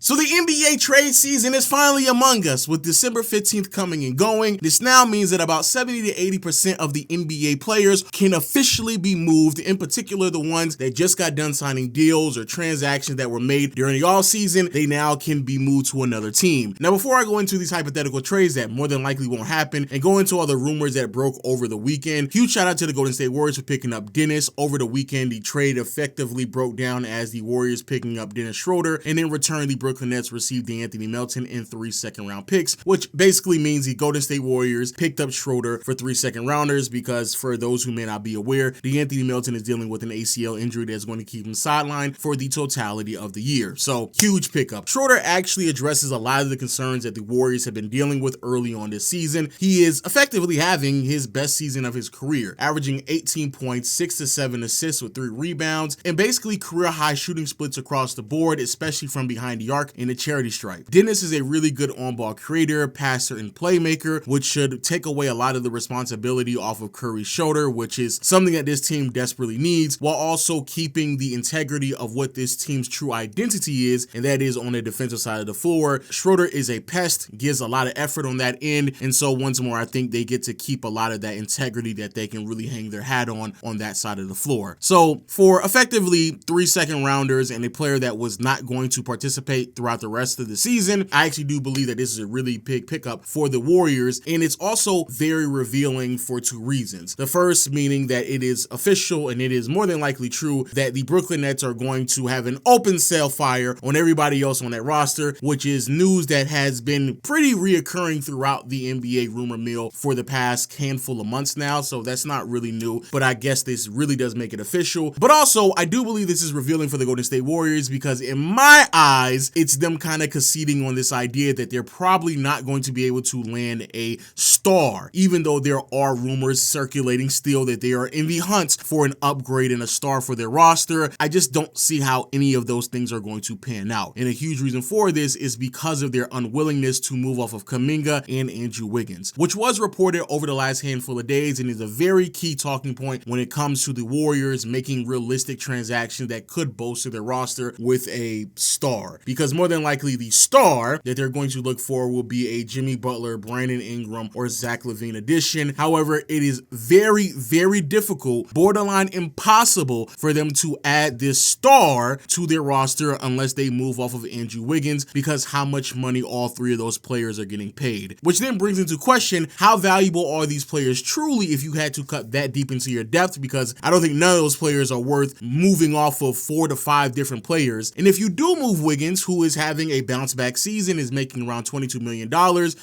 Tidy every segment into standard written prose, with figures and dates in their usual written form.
So the NBA trade season is finally among us, with December 15th coming and going. This now means that about 70 to 80% of the NBA players can officially be moved, in particular the ones that just got done signing deals or transactions that were made during the offseason. They now can be moved to another team. Now, before I go into these hypothetical trades that more than likely won't happen and go into all the rumors that broke over the weekend, huge shout out to the Golden State Warriors for picking up Dennis. Over the weekend, the trade effectively broke down as the Warriors picking up Dennis Schroeder, and in return, the Brooklyn Nets received Anthony Melton and 3 second-round picks, which basically means the Golden State Warriors picked up Schroeder for 3 second-rounders because, for those who may not be aware, the Anthony Melton is dealing with an ACL injury that's going to keep him sidelined for the totality of the year. So, huge pickup. Schroeder actually addresses a lot of the concerns that the Warriors have been dealing with early on this season. He is effectively having his best season of his career, averaging 18 points, 6 to 7 assists with 3 rebounds, and basically career-high shooting splits across the board, especially from behind the arc in the charity stripe. Dennis is a really good on-ball creator, passer, and playmaker, which should take away a lot of the responsibility off of Curry's shoulder, which is something that this team desperately needs, while also keeping the integrity of what this team's true identity is, and that is on the defensive side of the floor. Schroeder is a pest, gives a lot of effort on that end, and so once more, I think they get to keep a lot of that integrity that they can really hang their hat on that side of the floor. So for effectively 3 second-rounders and a player that was not going to participate throughout the rest of the season, I actually do believe that this is a really big pickup for the Warriors, and it's also very revealing for 2 reasons. The first meaning that it is official, and it is more than likely true, that the Brooklyn Nets are going to have an open sale fire on everybody else on that roster, which is news that has been pretty reoccurring throughout the NBA rumor mill for the past handful of months now, so that's not really new, but I guess this really does make it official. But also, I do believe this is revealing for the Golden State Warriors because in my eyes, it's them kind of conceding on this idea that they're probably not going to be able to land a star, even though there are rumors circulating still that they are in the hunt for an upgrade and a star for their roster. I just don't see how any of those things are going to pan out. And a huge reason for this is because of their unwillingness to move off of Kuminga and Andrew Wiggins, which was reported over the last handful of days and is a very key talking point when it comes to the Warriors making realistic transactions that could bolster their roster with a star. Because more than likely the star that they're going to look for will be a Jimmy Butler, Brandon Ingram, or Zach LaVine addition. However, it is very, very difficult, borderline impossible, for them to add this star to their roster unless they move off of Andrew Wiggins, because how much money all 3 of those players are getting paid. Which then brings into question, how valuable are these players truly if you had to cut that deep into your depth? Because I don't think none of those players are worth moving off of 4 to 5 different players. And if you do move Wiggins, who is having a bounce back season, is making around $22 million,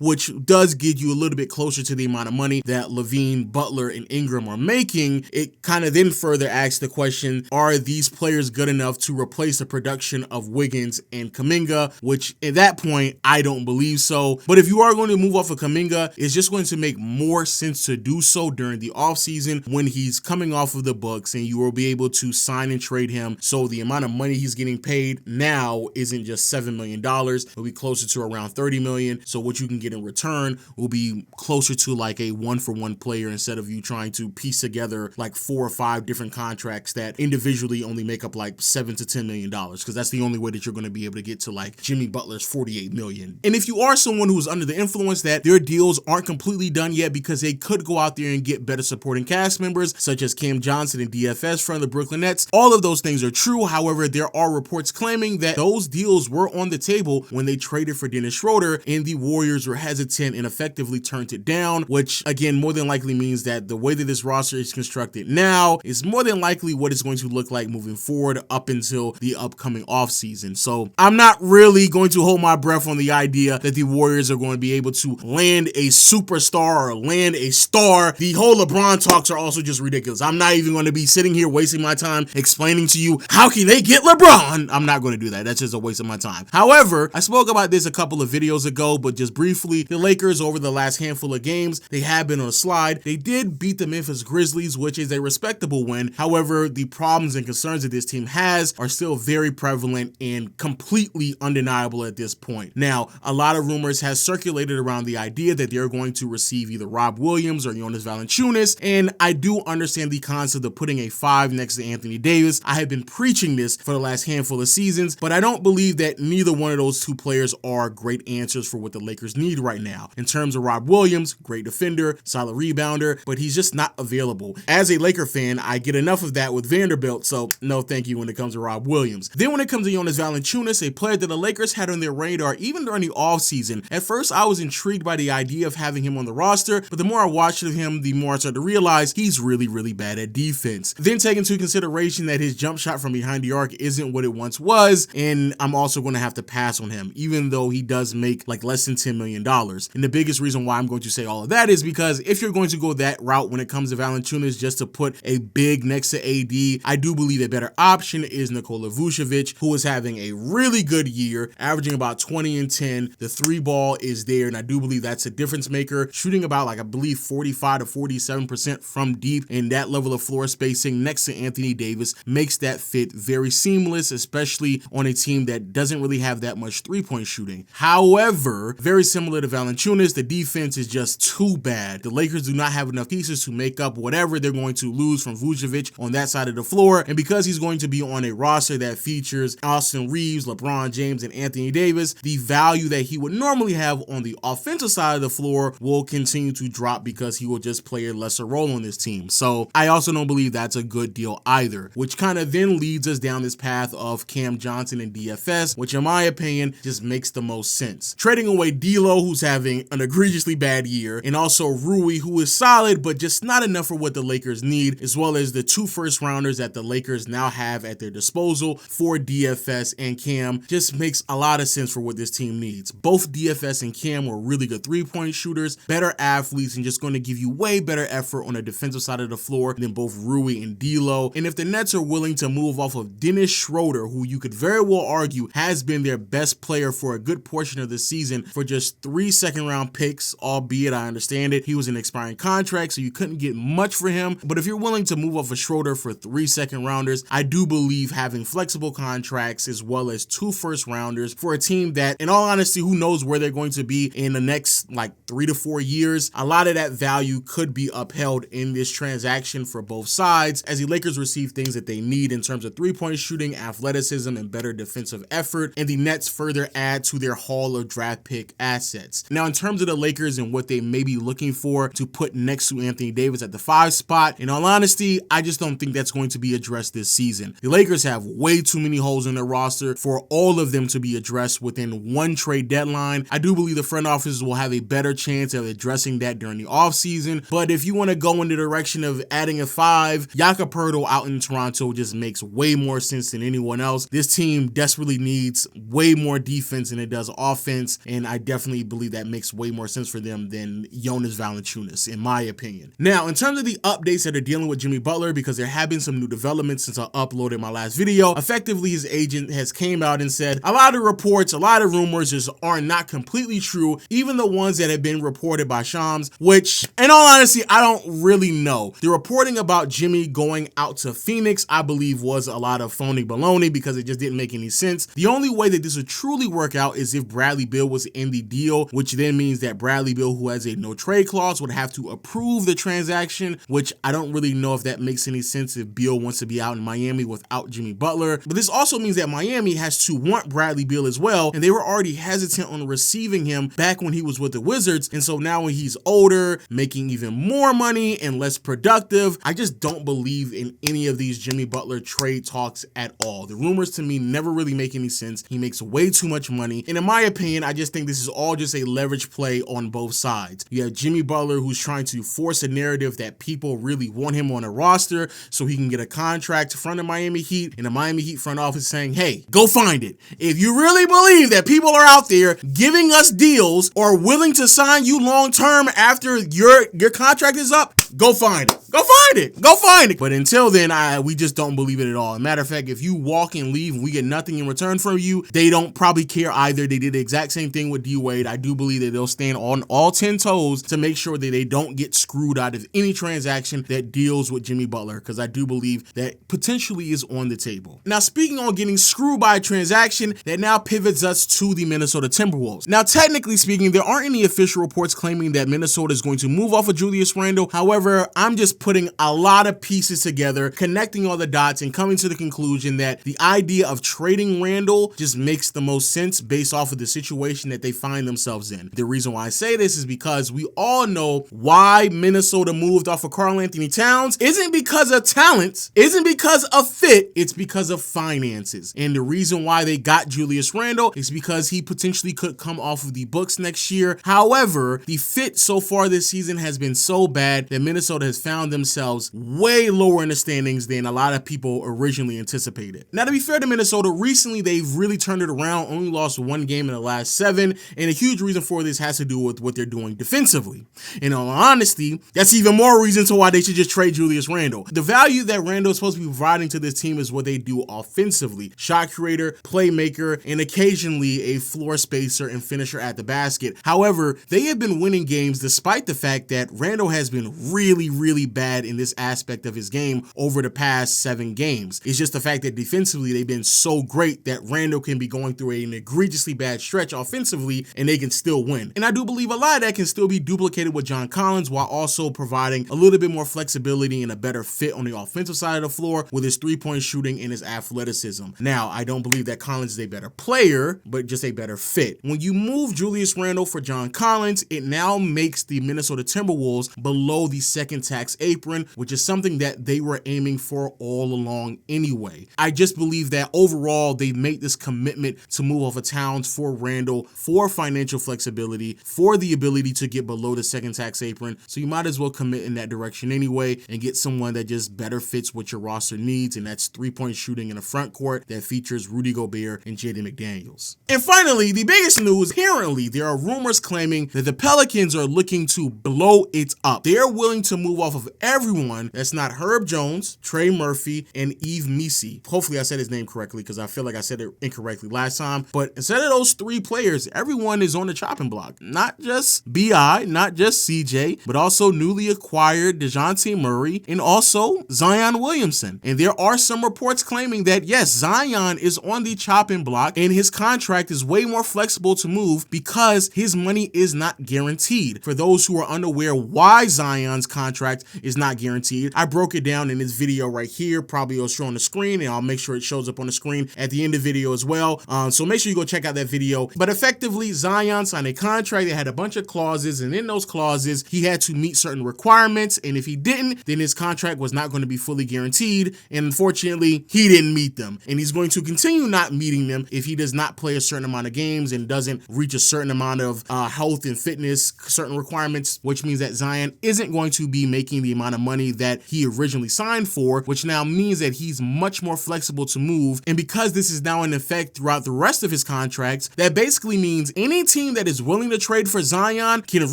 which does get you a little bit closer to the amount of money that LaVine, Butler, and Ingram are making, it kind of then further asks the question, are these players good enough to replace the production of Wiggins and Kuminga? Which at that point, I don't believe so. But if you are going to move off of Kuminga, it's just going to make more sense to do so during the offseason when he's coming off of the books and you will be able to sign and trade him. So the amount of money he's getting paid now isn't just $7 million. It'll be closer to around $30 million. So what you can get in return will be closer to like a 1-for-1 player instead of you trying to piece together like 4 or 5 different contracts that individually only make up like $7 to $10 million, because that's the only way that you're going to be able to get to like Jimmy Butler's $48 million. And if you are someone who's under the influence that their deals aren't completely done yet because they could go out there and get better supporting cast members such as Cam Johnson and DFS from the Brooklyn Nets, all of those things are true. However, there are reports claiming that those deals were on the table when they traded for Dennis Schroeder, and the Warriors were hesitant and effectively turned it down, which again more than likely means that the way that this roster is constructed now is more than likely what it's going to look like moving forward up until the upcoming offseason. So I'm not really going to hold my breath on the idea that the Warriors are going to be able to land a superstar or land a star. The whole LeBron talks are also just ridiculous. I'm not even going to be sitting here wasting my time explaining to you how can they get LeBron. I'm not going to do that. That's just a waste of my time. However, I spoke about this a couple of videos ago, but just briefly, the Lakers over the last handful of games, they have been on a slide. They did beat the Memphis Grizzlies, which is a respectable win. However, the problems and concerns that this team has are still very prevalent and completely undeniable at this point. Now, a lot of rumors has circulated around the idea that they're going to receive either Rob Williams or Jonas Valanciunas, and I do understand the concept of putting a 5 next to Anthony Davis. I have been preaching this for the last handful of seasons, but I don't believe that that neither one of those two players are great answers for what the Lakers need right now. In terms of Rob Williams, great defender, solid rebounder, but he's just not available. As a Laker fan, I get enough of that with Vanderbilt, so no thank you when it comes to Rob Williams. Then when it comes to Jonas Valanciunas, a player that the Lakers had on their radar even during the offseason, at first I was intrigued by the idea of having him on the roster, but the more I watched of him, the more I started to realize he's really bad at defense. Then take into consideration that his jump shot from behind the arc isn't what it once was, and I'm also going to have to pass on him, even though he does make like less than $10 million. And the biggest reason why I'm going to say all of that is because if you're going to go that route when it comes to Valanciunas just to put a big next to AD, I do believe a better option is Nikola Vucevic, who is having a really good year, averaging about 20 and 10. The three ball is there, and I do believe that's a difference maker, shooting about like I believe 45 to 47% from deep, and that level of floor spacing next to Anthony Davis makes that fit very seamless, especially on a team that doesn't really have that much three-point shooting. However, very similar to Valanciunas, the defense is just too bad. The Lakers do not have enough pieces to make up whatever they're going to lose from Vucevic on that side of the floor, and because he's going to be on a roster that features Austin Reeves, LeBron James, and Anthony Davis, the value that he would normally have on the offensive side of the floor will continue to drop because he will just play a lesser role on this team. So I also don't believe that's a good deal either, which kind of then leads us down this path of Cam Johnson and DFS, which in my opinion just makes the most sense. Trading away D'Lo, who's having an egregiously bad year, and also Rui, who is solid but just not enough for what the Lakers need, as well as the 2 first-rounders that the Lakers now have at their disposal for DFS and Cam, just makes a lot of sense for what this team needs. Both DFS and Cam were really good three-point shooters, better athletes, and just going to give you way better effort on the defensive side of the floor than both Rui and D'Lo. And if the Nets are willing to move off of Dennis Schroeder, who you could very well argue has been their best player for a good portion of the season, for just 3 second-round picks, albeit I understand it, he was an expiring contract, so you couldn't get much for him. But if you're willing to move off of Schroeder for 3 second-rounders, I do believe having flexible contracts as well as 2 first-rounders for a team that, in all honesty, who knows where they're going to be in the next like 3 to 4 years, a lot of that value could be upheld in this transaction for both sides, as the Lakers receive things that they need in terms of three-point shooting, athleticism, and better defensive effort, and the Nets further add to their haul of draft pick assets. Now, in terms of the Lakers and what they may be looking for to put next to Anthony Davis at the 5 spot, in all honesty, I just don't think that's going to be addressed this season. The Lakers have way too many holes in their roster for all of them to be addressed within one trade deadline. I do believe the front office will have a better chance of addressing that during the offseason, but if you want to go in the direction of adding a 5, Jakob Poeltl out in Toronto just makes way more sense than anyone else. This team desperately needs way more defense than it does offense, and I definitely believe that makes way more sense for them than Jonas Valanciunas, in my opinion. Now, in terms of the updates that are dealing with Jimmy Butler, because there have been some new developments since I uploaded my last video, effectively his agent has came out and said a lot of reports, a lot of rumors just are not completely true, even the ones that have been reported by Shams, which, in all honesty, I don't really know. The reporting about Jimmy going out to Phoenix, I believe, was a lot of phony baloney because it just didn't make any sense. The only way that this would truly work out is if Bradley Beal was in the deal, which then means that Bradley Beal, who has a no trade clause, would have to approve the transaction, which I don't really know if that makes any sense if Beal wants to be out in Miami without Jimmy Butler. But this also means that Miami has to want Bradley Beal as well, and they were already hesitant on receiving him back when he was with the Wizards, and so now when he's older, making even more money and less productive, I just don't believe in any of these Jimmy Butler trade talks at all. The rumors to me never really make any sense. He makes way too much money, and in my opinion, I just think this is all just a leverage play on both sides. You have Jimmy Butler, who's trying to force a narrative that people really want him on a roster so he can get a contract from the Miami Heat, and the Miami Heat front office saying, hey, go find it. If you really believe that people are out there giving us deals or willing to sign you long-term after your contract is up, go find it. Go find it. Go find it. But until then, we just don't believe it at all. As a matter of fact, if you walk and leave and we get nothing in return from you, they don't probably care either. They did the exact same thing with D-Wade. I do believe that they'll stand on all 10 toes to make sure that they don't get screwed out of any transaction that deals with Jimmy Butler, because I do believe that potentially is on the table. Now, speaking on getting screwed by a transaction, that now pivots us to the Minnesota Timberwolves. Now, technically speaking, there aren't any official reports claiming that Minnesota is going to move off of Julius Randle. However, However, I'm just putting a lot of pieces together, connecting all the dots, and coming to the conclusion that the idea of trading Randle just makes the most sense based off of the situation that they find themselves in. The reason why I say this is because we all know why Minnesota moved off of Karl Anthony Towns isn't because of talent, isn't because of fit, it's because of finances. And the reason why they got Julius Randle is because he potentially could come off of the books next year. However, the fit so far this season has been so bad that Minnesota has found themselves way lower in the standings than a lot of people originally anticipated. Now, to be fair to Minnesota, recently they've really turned it around, only lost one game in the last 7, and a huge reason for this has to do with what they're doing defensively. In all honesty, that's even more reason to why they should just trade Julius Randle. The value that Randle is supposed to be providing to this team is what they do offensively: shot creator, playmaker, and occasionally a floor spacer and finisher at the basket. However, they have been winning games despite the fact that Randle has been really bad in this aspect of his game over the past 7 games. It's just the fact that defensively they've been so great that Randle can be going through an egregiously bad stretch offensively and they can still win. And I do believe a lot of that can still be duplicated with John Collins, while also providing a little bit more flexibility and a better fit on the offensive side of the floor with his three-point shooting and his athleticism. Now, I don't believe that Collins is a better player, but just a better fit. When you move Julius Randle for John Collins, it now makes the Minnesota Timberwolves below the second tax apron, which is something that they were aiming for all along anyway. I just believe that overall they made this commitment to move off of Towns for Randle for financial flexibility, for the ability to get below the second tax apron. So you might as well commit in that direction anyway and get someone that just better fits what your roster needs, and that's three-point shooting in the front court that features Rudy Gobert and Jaden McDaniels. And finally, the biggest news: apparently there are rumors claiming that the Pelicans are looking to blow it up. They're willing to move off of everyone that's not Herb Jones, Trey Murphy, and Yves Missi. Hopefully I said his name correctly, because I feel like I said it incorrectly last time. But instead of those 3 players, everyone is on the chopping block. Not just BI, not just CJ, but also newly acquired DeJounte Murray and also Zion Williamson. And there are some reports claiming that yes, Zion is on the chopping block and his contract is way more flexible to move because his money is not guaranteed. For those who are unaware why Zion's contract is not guaranteed, I broke it down in this video right here. Probably it'll show on the screen, and I'll make sure it shows up on the screen at the end of the video as well. So make sure you go check out that video. But effectively, Zion signed a contract that had a bunch of clauses, and in those clauses, he had to meet certain requirements, and if he didn't, then his contract was not going to be fully guaranteed, and unfortunately, he didn't meet them. And he's going to continue not meeting them if he does not play a certain amount of games and doesn't reach a certain amount of health and fitness, certain requirements, which means that Zion isn't going to be making the amount of money that he originally signed for, which now means that he's much more flexible to move. And because this is now in effect throughout the rest of his contracts, that basically means any team that is willing to trade for Zion can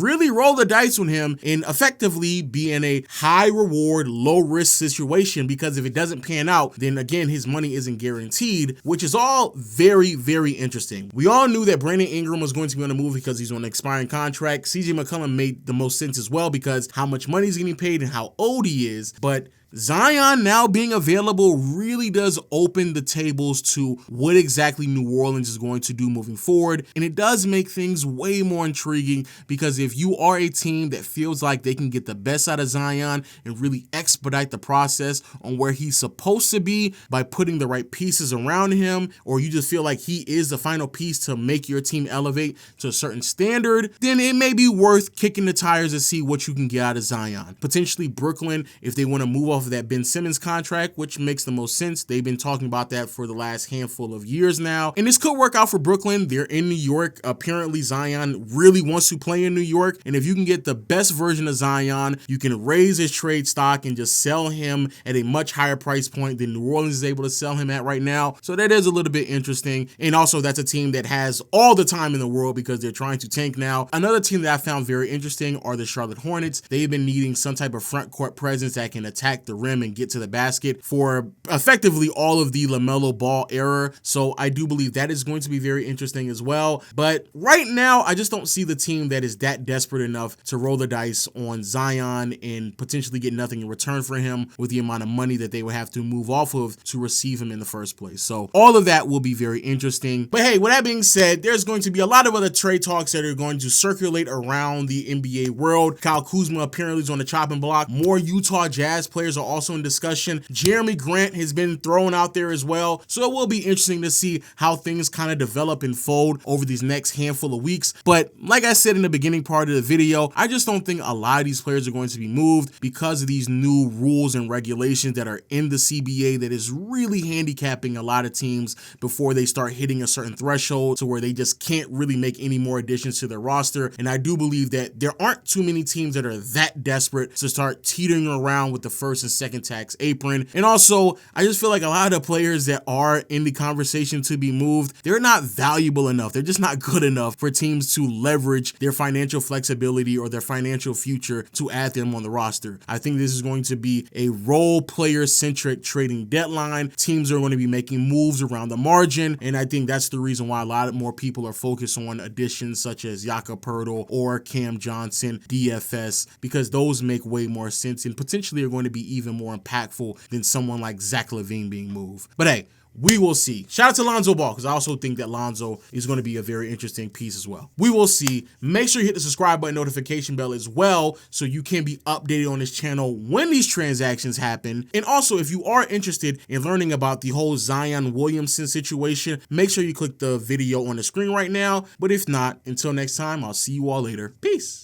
really roll the dice on him and effectively be in a high reward, low risk situation, because if it doesn't pan out, then again, his money isn't guaranteed, which is all very interesting. We all knew that Brandon Ingram was going to be on the move because he's on an expiring contract. CJ McCollum made the most sense as well because how much money he's getting paid and how old he is, but Zion now being available really does open the tables to what exactly New Orleans is going to do moving forward. And it does make things way more intriguing, because if you are a team that feels like they can get the best out of Zion and really expedite the process on where he's supposed to be by putting the right pieces around him, or you just feel like he is the final piece to make your team elevate to a certain standard, then it may be worth kicking the tires to see what you can get out of Zion. Potentially Brooklyn, if they want to move off of that Ben Simmons contract, which makes the most sense. They've been talking about that for the last handful of years now, and this could work out for Brooklyn. They're in New York. Apparently Zion really wants to play in New York, and if you can get the best version of Zion, you can raise his trade stock and just sell him at a much higher price point than New Orleans is able to sell him at right now. So that is a little bit interesting, and also that's a team that has all the time in the world because they're trying to tank now. Another team that I found very interesting are the Charlotte Hornets. They've been needing some type of front court presence that can attack the rim and get to the basket for effectively all of the LaMelo Ball era. So I do believe that is going to be very interesting as well. But right now, I just don't see the team that is that desperate enough to roll the dice on Zion and potentially get nothing in return for him with the amount of money that they would have to move off of to receive him in the first place. So all of that will be very interesting. But hey, with that being said, there's going to be a lot of other trade talks that are going to circulate around the NBA world. Kyle Kuzma apparently is on the chopping block. More Utah Jazz players are also in discussion. Jeremy Grant has been thrown out there as well. So it will be interesting to see how things kind of develop and fold over these next handful of weeks. But like I said in the beginning part of the video, I just don't think a lot of these players are going to be moved because of these new rules and regulations that are in the CBA that is really handicapping a lot of teams before they start hitting a certain threshold to where they just can't really make any more additions to their roster. And I do believe that there aren't too many teams that are that desperate to start teetering around with the first and second tax apron. And also, I just feel like a lot of the players that are in the conversation to be moved, they're not valuable enough. They're just not good enough for teams to leverage their financial flexibility or their financial future to add them on the roster. I think this is going to be a role player centric trading deadline. Teams are going to be making moves around the margin, and I think that's the reason why a lot more people are focused on additions such as Jakob Poeltl or Cam Johnson, DFS, because those make way more sense and potentially are going to be even more impactful than someone like Zach LaVine being moved. But hey, we will see. Shout out to Lonzo Ball, because I also think that Lonzo is going to be a very interesting piece as well. We will see. Make sure you hit the subscribe button, notification bell as well, so you can be updated on this channel when these transactions happen. And also, if you are interested in learning about the whole Zion Williamson situation, make sure you click the video on the screen right now. But if not, until next time, I'll see you all later. Peace.